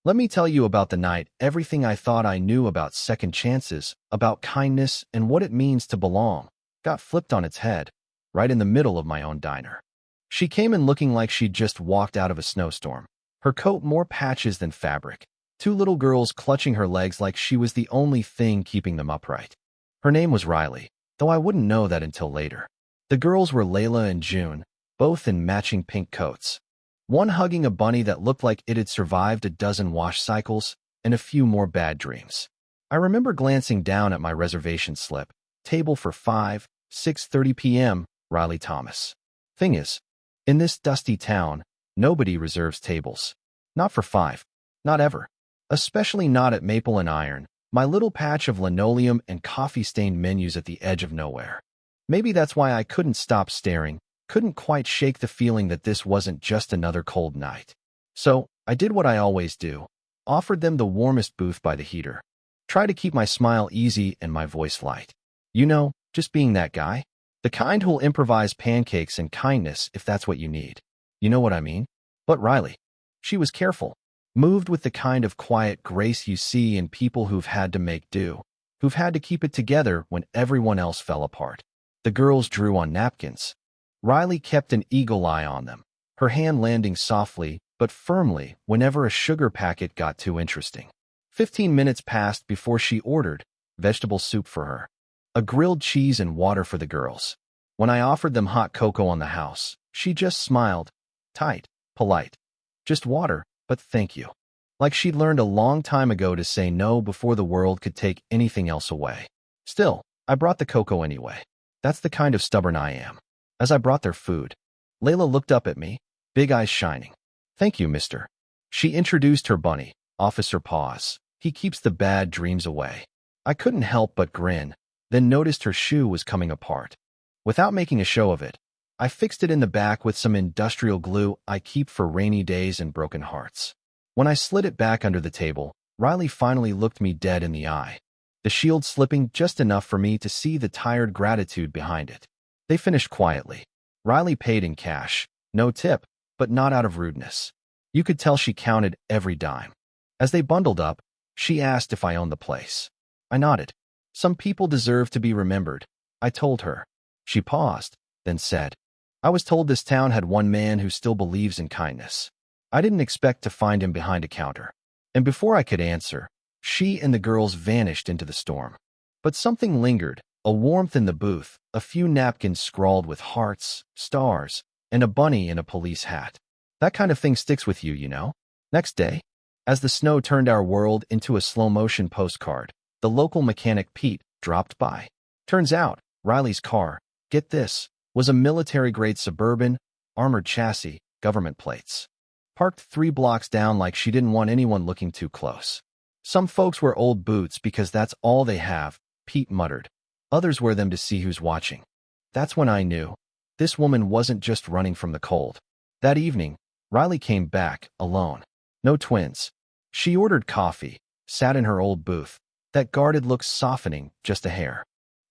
Let me tell you about the night, everything I thought I knew about second chances, about kindness, and what it means to belong, got flipped on its head, right in the middle of my own diner. She came in looking like she'd just walked out of a snowstorm. Her coat more patches than fabric. Two little girls clutching her legs like she was the only thing keeping them upright. Her name was Riley, though I wouldn't know that until later. The girls were Layla and June, both in matching pink coats. One hugging a bunny that looked like it had survived a dozen wash cycles and a few more bad dreams. I remember glancing down at my reservation slip. Table for 5, 6:30 p.m., Riley Thomas. Thing is, in this dusty town, nobody reserves tables. Not for 5. Not ever. Especially not at Maple and Iron, my little patch of linoleum and coffee-stained menus at the edge of nowhere. Maybe that's why I couldn't stop staring, couldn't quite shake the feeling that this wasn't just another cold night. So, I did what I always do. Offered them the warmest booth by the heater. Try to keep my smile easy and my voice light. You know, just being that guy. The kind who'll improvise pancakes and kindness if that's what you need. You know what I mean? But Riley. She was careful. Moved with the kind of quiet grace you see in people who've had to make do, who've had to keep it together when everyone else fell apart. The girls drew on napkins. Riley kept an eagle eye on them, her hand landing softly but firmly whenever a sugar packet got too interesting. 15 minutes passed before she ordered vegetable soup for her, a grilled cheese and water for the girls. When I offered them hot cocoa on the house, she just smiled, tight, polite. Just water, but thank you. Like she'd learned a long time ago to say no before the world could take anything else away. Still, I brought the cocoa anyway. That's the kind of stubborn I am. As I brought their food, Layla looked up at me, big eyes shining. Thank you, mister. She introduced her bunny, Officer Paws. He keeps the bad dreams away. I couldn't help but grin, then noticed her shoe was coming apart. Without making a show of it, I fixed it in the back with some industrial glue I keep for rainy days and broken hearts. When I slid it back under the table, Riley finally looked me dead in the eye, the shield slipping just enough for me to see the tired gratitude behind it. They finished quietly. Riley paid in cash, no tip, but not out of rudeness. You could tell she counted every dime. As they bundled up, she asked if I owned the place. I nodded. Some people deserve to be remembered, I told her. She paused, then said, I was told this town had one man who still believes in kindness. I didn't expect to find him behind a counter. And before I could answer, she and the girls vanished into the storm. But something lingered, a warmth in the booth, a few napkins scrawled with hearts, stars, and a bunny in a police hat. That kind of thing sticks with you, you know? Next day, as the snow turned our world into a slow-motion postcard, the local mechanic Pete dropped by. Turns out, Riley's car, get this, was a military-grade Suburban, armored chassis, government plates. Parked 3 blocks down like she didn't want anyone looking too close. Some folks wear old boots because that's all they have, Pete muttered. Others wear them to see who's watching. That's when I knew. This woman wasn't just running from the cold. That evening, Riley came back, alone. No twins. She ordered coffee, sat in her old booth, that guarded look softening just a hair.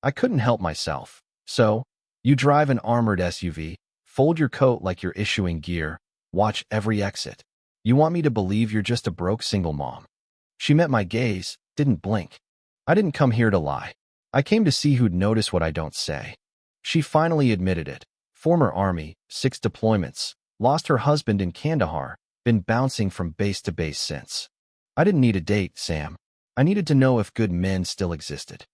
I couldn't help myself. So, you drive an armored SUV, fold your coat like you're issuing gear, watch every exit. You want me to believe you're just a broke single mom. She met my gaze, didn't blink. I didn't come here to lie. I came to see who'd notice what I don't say. She finally admitted it. Former Army, 6 deployments, lost her husband in Kandahar, been bouncing from base to base since. I didn't need a date, Sam. I needed to know if good men still existed.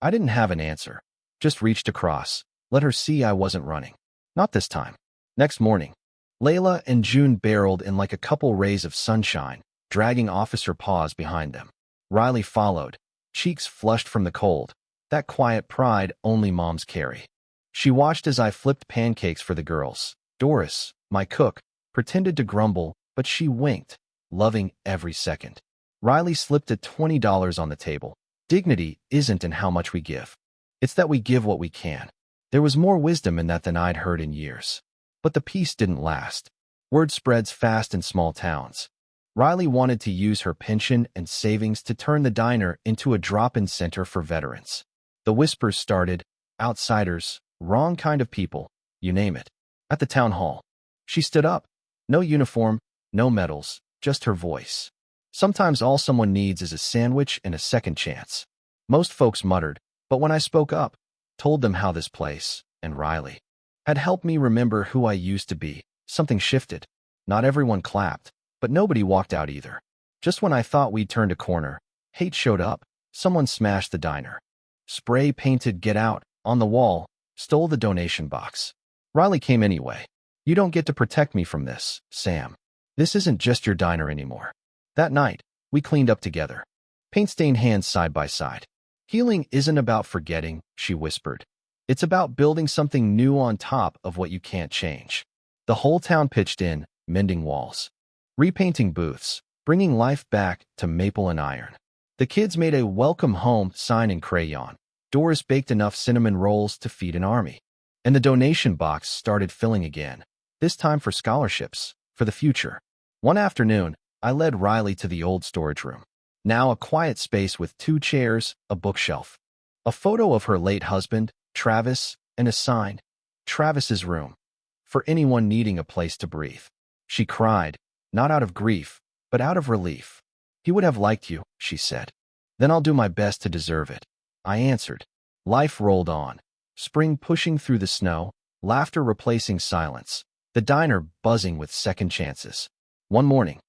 I didn't have an answer. Just reached across, let her see I wasn't running. Not this time. Next morning, Layla and June barreled in like a couple rays of sunshine, dragging Officer Paws behind them. Riley followed, cheeks flushed from the cold, that quiet pride only moms carry. She watched as I flipped pancakes for the girls. Doris, my cook, pretended to grumble, but she winked, loving every second. Riley slipped a $20 on the table. Dignity isn't in how much we give. It's that we give what we can. There was more wisdom in that than I'd heard in years. But the peace didn't last. Word spreads fast in small towns. Riley wanted to use her pension and savings to turn the diner into a drop-in center for veterans. The whispers started, outsiders, wrong kind of people, you name it. At the town hall, she stood up. No uniform, no medals, just her voice. Sometimes all someone needs is a sandwich and a second chance. Most folks muttered, but when I spoke up, told them how this place, and Riley, had helped me remember who I used to be, something shifted. Not everyone clapped, but nobody walked out either. Just when I thought we'd turned a corner, hate showed up. Someone smashed the diner. Spray painted "Get Out" on the wall, stole the donation box. Riley came anyway. You don't get to protect me from this, Sam. This isn't just your diner anymore. That night, we cleaned up together. Paint-stained hands side by side. Healing isn't about forgetting, she whispered. It's about building something new on top of what you can't change. The whole town pitched in, mending walls, repainting booths, bringing life back to maple and iron. The kids made a welcome home sign in crayon. Doris baked enough cinnamon rolls to feed an army. And the donation box started filling again, this time for scholarships, for the future. One afternoon, I led Riley to the old storage room. Now a quiet space with 2 chairs, a bookshelf, a photo of her late husband, Travis, and a sign, Travis's room, for anyone needing a place to breathe. She cried, not out of grief, but out of relief. He would have liked you, she said. Then I'll do my best to deserve it, I answered. Life rolled on, spring pushing through the snow, laughter replacing silence, the diner buzzing with second chances. One morning,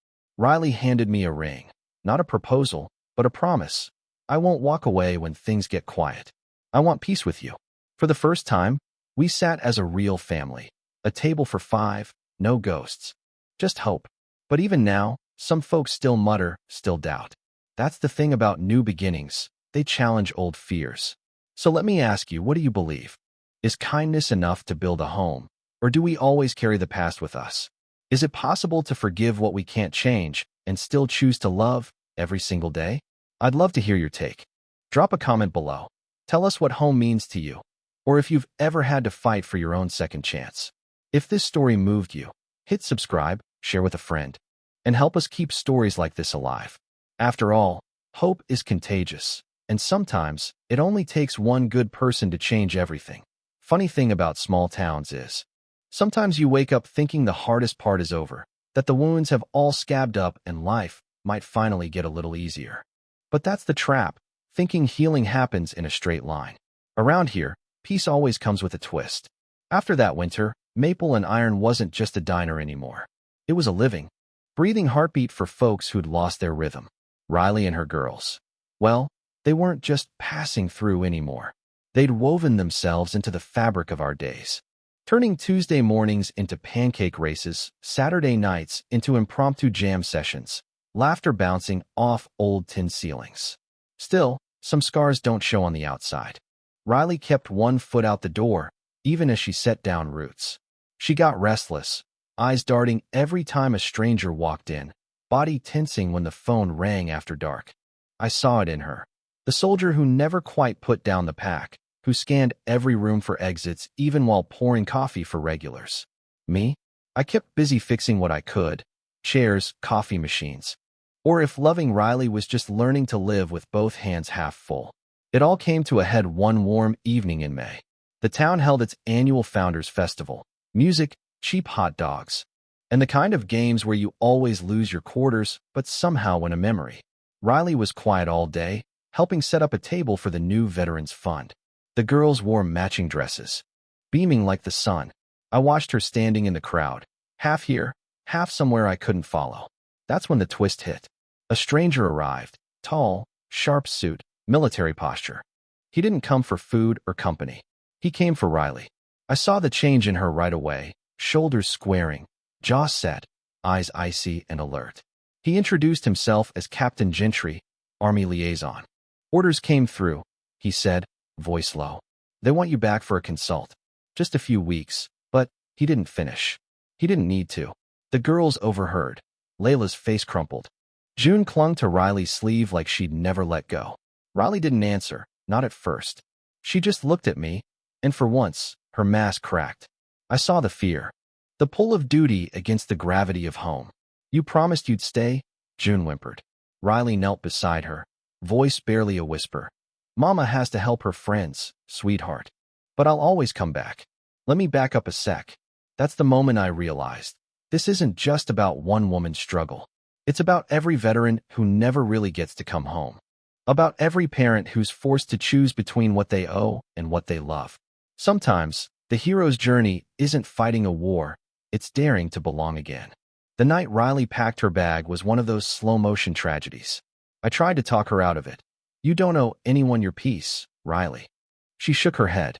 Riley handed me a ring. Not a proposal, but a promise. I won't walk away when things get quiet. I want peace with you. For the first time, we sat as a real family. A table for 5, no ghosts. Just hope. But even now, some folks still mutter, still doubt. That's the thing about new beginnings. They challenge old fears. So let me ask you, what do you believe? Is kindness enough to build a home? Or do we always carry the past with us? Is it possible to forgive what we can't change and still choose to love every single day? I'd love to hear your take. Drop a comment below. Tell us what home means to you, or if you've ever had to fight for your own second chance. If this story moved you, hit subscribe, share with a friend, and help us keep stories like this alive. After all, hope is contagious, and sometimes it only takes one good person to change everything. Funny thing about small towns is, sometimes you wake up thinking the hardest part is over, that the wounds have all scabbed up and life might finally get a little easier. But that's the trap, thinking healing happens in a straight line. Around here, peace always comes with a twist. After that winter, Maple and Iron wasn't just a diner anymore. It was a living, breathing heartbeat for folks who'd lost their rhythm. Riley and her girls. Well, they weren't just passing through anymore. They'd woven themselves into the fabric of our days, turning Tuesday mornings into pancake races, Saturday nights into impromptu jam sessions, laughter bouncing off old tin ceilings. Still, some scars don't show on the outside. Riley kept one foot out the door, even as she set down roots. She got restless, eyes darting every time a stranger walked in, body tensing when the phone rang after dark. I saw it in her. The soldier who never quite put down the pack, who scanned every room for exits even while pouring coffee for regulars. Me? I kept busy fixing what I could. Chairs, coffee machines. Or if loving Riley was just learning to live with both hands half full. It all came to a head one warm evening in May. The town held its annual Founders Festival. Music, cheap hot dogs, and the kind of games where you always lose your quarters but somehow win a memory. Riley was quiet all day, helping set up a table for the new Veterans Fund. The girls wore matching dresses, beaming like the sun. I watched her standing in the crowd, half here, half somewhere I couldn't follow. That's when the twist hit. A stranger arrived, tall, sharp suit, military posture. He didn't come for food or company. He came for Riley. I saw the change in her right away, shoulders squaring, jaw set, eyes icy and alert. He introduced himself as Captain Gentry, Army Liaison. Orders came through, he said, voice low. They want you back for a consult. Just a few weeks, but he didn't finish. He didn't need to. The girls overheard. Layla's face crumpled. June clung to Riley's sleeve like she'd never let go. Riley didn't answer, not at first. She just looked at me, and for once, her mask cracked. I saw the fear. The pull of duty against the gravity of home. You promised you'd stay, June whimpered. Riley knelt beside her, voice barely a whisper. Mama has to help her friends, sweetheart. But I'll always come back. Let me back up a sec. That's the moment I realized. This isn't just about one woman's struggle. It's about every veteran who never really gets to come home. About every parent who's forced to choose between what they owe and what they love. Sometimes, the hero's journey isn't fighting a war, it's daring to belong again. The night Riley packed her bag was one of those slow-motion tragedies. I tried to talk her out of it. You don't owe anyone your peace, Riley. She shook her head.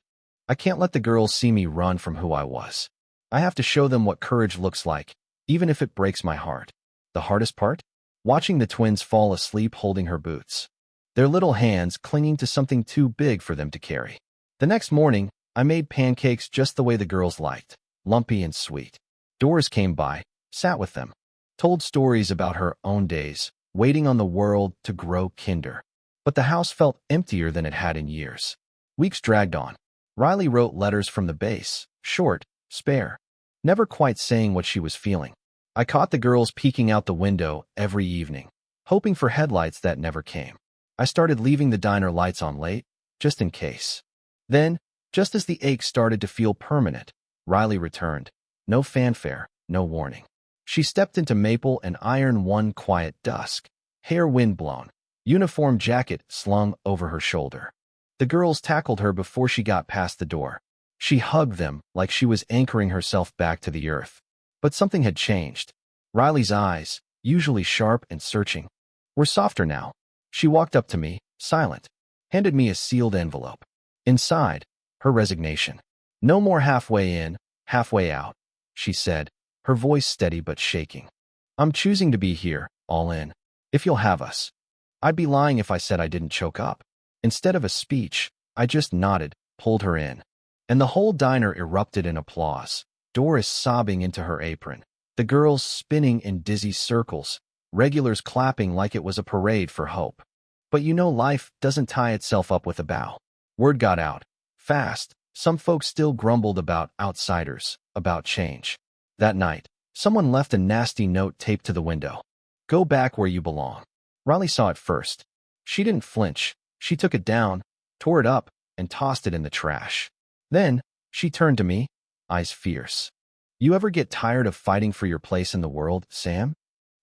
I can't let the girls see me run from who I was. I have to show them what courage looks like, even if it breaks my heart. The hardest part? Watching the twins fall asleep holding her boots. Their little hands clinging to something too big for them to carry. The next morning, I made pancakes just the way the girls liked, lumpy and sweet. Doris came by, sat with them, told stories about her own days, waiting on the world to grow kinder. But the house felt emptier than it had in years. Weeks dragged on. Riley wrote letters from the base, short, spare, never quite saying what she was feeling. I caught the girls peeking out the window every evening, hoping for headlights that never came. I started leaving the diner lights on late, just in case. Then, just as the ache started to feel permanent, Riley returned. No fanfare, no warning. She stepped into maple and iron one quiet dusk, hair windblown, uniform jacket slung over her shoulder. The girls tackled her before she got past the door. She hugged them like she was anchoring herself back to the earth. But something had changed. Riley's eyes, usually sharp and searching, were softer now. She walked up to me, silent, handed me a sealed envelope. Inside, her resignation. No more halfway in, halfway out, she said, her voice steady but shaking. I'm choosing to be here, all in. If you'll have us. I'd be lying if I said I didn't choke up. Instead of a speech, I just nodded, pulled her in. And the whole diner erupted in applause. Doris sobbing into her apron. The girls spinning in dizzy circles. Regulars clapping like it was a parade for hope. But you know life doesn't tie itself up with a bow. Word got out. Fast. Some folks still grumbled about outsiders, about change. That night, someone left a nasty note taped to the window. Go back where you belong. Riley saw it first. She didn't flinch. She took it down, tore it up, and tossed it in the trash. Then, she turned to me, eyes fierce. You ever get tired of fighting for your place in the world, Sam?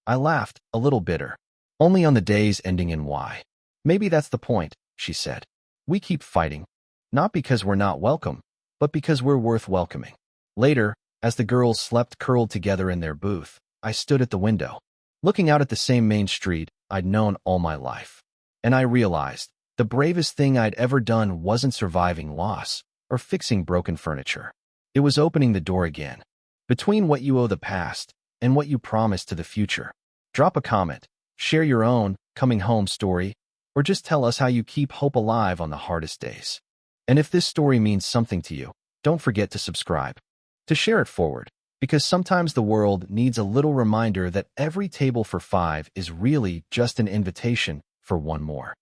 I laughed, a little bitter. Only on the days ending in Y. Maybe that's the point, she said. We keep fighting. Not because we're not welcome, but because we're worth welcoming. Later, as the girls slept curled together in their booth, I stood at the window, looking out at the same main street I'd known all my life. And I realized, the bravest thing I'd ever done wasn't surviving loss or fixing broken furniture. It was opening the door again, between what you owe the past and what you promised to the future. Drop a comment, share your own coming home story, or just tell us how you keep hope alive on the hardest days. And if this story means something to you, don't forget to subscribe, to share it forward, because sometimes the world needs a little reminder that every table for five is really just an invitation for one more.